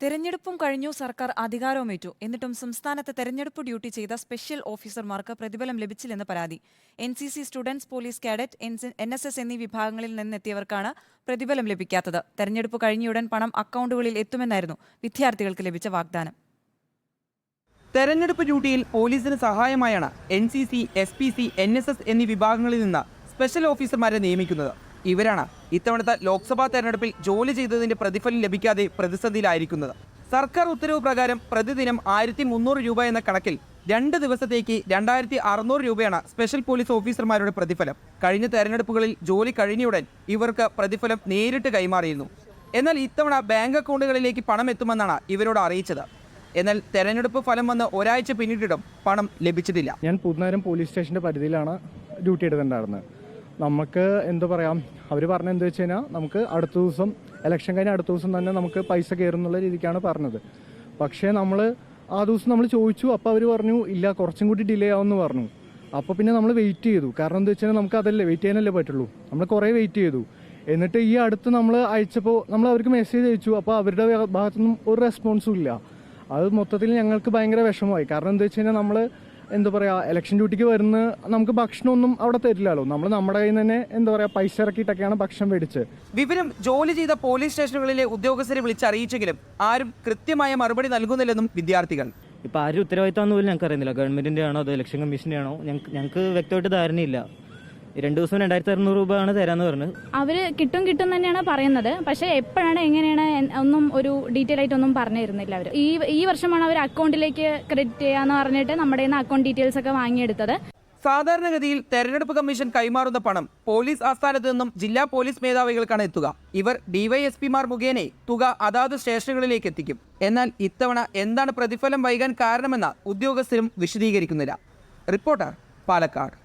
തെരഞ്ഞെടുപ്പും കഴിഞ്ഞു, സർക്കാർ അധികാരവുമേറ്റു. എന്നിട്ടും സംസ്ഥാനത്ത് തെരഞ്ഞെടുപ്പ് ഡ്യൂട്ടി ചെയ്ത സ്പെഷ്യൽ ഓഫീസർമാർക്ക് പ്രതിഫലം ലഭിച്ചില്ലെന്ന് പരാതി. NCC students, police cadet, NSS എന്നീ വിഭാഗങ്ങളിൽ നിന്നെത്തിയവർക്കാണ് പ്രതിഫലം ലഭിക്കാത്തത്. തെരഞ്ഞെടുപ്പ് കഴിഞ്ഞയുടൻ പണം അക്കൗണ്ടുകളിൽ എത്തുമെന്നായിരുന്നു വിദ്യാർത്ഥികൾക്ക് ലഭിച്ച വാഗ്ദാനം. തെരഞ്ഞെടുപ്പ് ഡ്യൂട്ടിയിൽ പോലീസിന് സഹായമായാണ് NCC, SPC, NSS എന്നീ വിഭാഗങ്ങളിൽ നിന്ന് സ്പെഷ്യൽ ഓഫീസർമാരെ നിയമിക്കുന്നത്. ഇവരാണ് ഇത്തവണത്തെ ലോക്സഭാ തെരഞ്ഞെടുപ്പിൽ ജോലി ചെയ്തതിന്റെ പ്രതിഫലം ലഭിക്കാതെ പ്രതിസന്ധിയിലായിരിക്കുന്നത്. സർക്കാർ ഉത്തരവ് പ്രകാരം പ്രതിദിനം 1300 രൂപ എന്ന കണക്കിൽ 2 ദിവസത്തേക്ക് 2600 രൂപയാണ് സ്പെഷ്യൽ പോലീസ് ഓഫീസർമാരുടെ പ്രതിഫലം. കഴിഞ്ഞ തെരഞ്ഞെടുപ്പുകളിൽ ജോലി കഴിഞ്ഞയുടൻ ഇവർക്ക് പ്രതിഫലം നേരിട്ട് കൈമാറിയിരുന്നു. എന്നാൽ ഇത്തവണ ബാങ്ക് അക്കൗണ്ടുകളിലേക്ക് പണം എത്തുമെന്നാണ് ഇവരോട് അറിയിച്ചത്. എന്നാൽ തെരഞ്ഞെടുപ്പ് ഫലം വന്ന് ഒരാഴ്ച പിന്നിട്ടിട്ടും പണം ലഭിച്ചിട്ടില്ല. ഞാൻ പുതുനഗരം പോലീസ് സ്റ്റേഷൻ്റെ പരിധിയിലാണ് ഡ്യൂട്ടി എടുത്തിട്ടുണ്ടായിരുന്നത്. നമുക്ക് എന്താ പറയാം, അവർ പറഞ്ഞത് എന്താ വെച്ച് കഴിഞ്ഞാൽ നമുക്ക് അടുത്ത ദിവസം ഇലക്ഷൻ കഴിഞ്ഞ അടുത്ത ദിവസം തന്നെ നമുക്ക് പൈസ കയറുന്നുള്ള രീതിക്കാണ് പറഞ്ഞത്. പക്ഷേ നമ്മൾ ആ ദിവസം നമ്മൾ ചോദിച്ചു, അപ്പോൾ അവർ പറഞ്ഞു ഇല്ല, കുറച്ചും കൂടി ഡിലേ ആവുമെന്ന് പറഞ്ഞു. അപ്പോൾ പിന്നെ നമ്മൾ വെയിറ്റ് ചെയ്തു. കാരണം എന്താ വെച്ച് കഴിഞ്ഞാൽ നമുക്ക് അതല്ലേ വെയിറ്റ് ചെയ്യാനല്ലേ പറ്റുള്ളൂ. നമ്മൾ കുറേ വെയിറ്റ് ചെയ്തു. എന്നിട്ട് ഈ അടുത്ത് നമ്മൾ അയച്ചപ്പോൾ നമ്മൾ അവർക്ക് മെസ്സേജ് അയച്ചു. അപ്പോൾ അവരുടെ ഭാഗത്തുനിന്നും ഒരു റെസ്പോൺസും ഇല്ല. അത് മൊത്തത്തിൽ ഞങ്ങൾക്ക് ഭയങ്കര വിഷമമായി. കാരണം എന്താ വെച്ച് കഴിഞ്ഞാൽ നമ്മൾ എന്താ പറയുക, ഇലക്ഷൻ ഡ്യൂട്ടിക്ക് വരുന്ന നമുക്ക് ഭക്ഷണമൊന്നും അവിടെ തരില്ലല്ലോ. നമ്മൾ നമ്മുടെ കയ്യിൽ നിന്ന് തന്നെ എന്താ പറയുക പൈസ ഇറക്കിയിട്ടൊക്കെയാണ് ഭക്ഷണം മേടിച്ചത്. വിവരം ജോലി ചെയ്ത പോലീസ് സ്റ്റേഷനുകളിലെ ഉദ്യോഗസ്ഥരെ വിളിച്ചറിയിച്ചെങ്കിലും ആരും കൃത്യമായ മറുപടി നൽകുന്നില്ലെന്നും വിദ്യാർത്ഥികൾ. ഇപ്പോൾ ആരും ഉത്തരവാദിത്തം പോലും ഞങ്ങൾക്ക് അറിയുന്നില്ല. ഗവൺമെന്റിന്റെ ആണോ അതോ ഇലക്ഷൻ കമ്മീഷന്റെ ആണോ ഞങ്ങൾക്ക് വ്യക്തമായിട്ട് ധാരണയില്ല. 2 ദിവസം 2600 രൂപയാണ് തരാന്ന് പറഞ്ഞത്. അവർ കിട്ടും തന്നെയാണ് പറയുന്നത്. പക്ഷേ എപ്പോഴാണ് എങ്ങനെയാണ് ഒന്നും ഒരു ഡീറ്റെയിൽ ആയിട്ടൊന്നും പറഞ്ഞു തരുന്നില്ല. അവർ ഈ വർഷമാണ് അവർ അക്കൗണ്ടിലേക്ക് ക്രെഡിറ്റ് ചെയ്യാന്ന് പറഞ്ഞിട്ട് നമ്മുടെ അക്കൗണ്ട് ഡീറ്റെയിൽസ് ഒക്കെ വാങ്ങിയെടുത്തത്. സാധാരണഗതിയിൽ തെരഞ്ഞെടുപ്പ് കമ്മീഷൻ കൈമാറുന്ന പണം പോലീസ് ആസ്ഥാനത്ത് നിന്നും ജില്ലാ പോലീസ് മേധാവികൾക്കാണ് എത്തുക. ഇവർ DYSPമാർ മുഖേന തുക അതാത് സ്റ്റേഷനുകളിലേക്ക് എത്തിക്കും. എന്നാൽ ഇത്തവണ എന്താണ് പ്രതിഫലം വൈകാൻ കാരണമെന്ന് ഉദ്യോഗസ്ഥരും വിശദീകരിക്കുന്നില്ല. റിപ്പോർട്ടർ, പാലക്കാട്.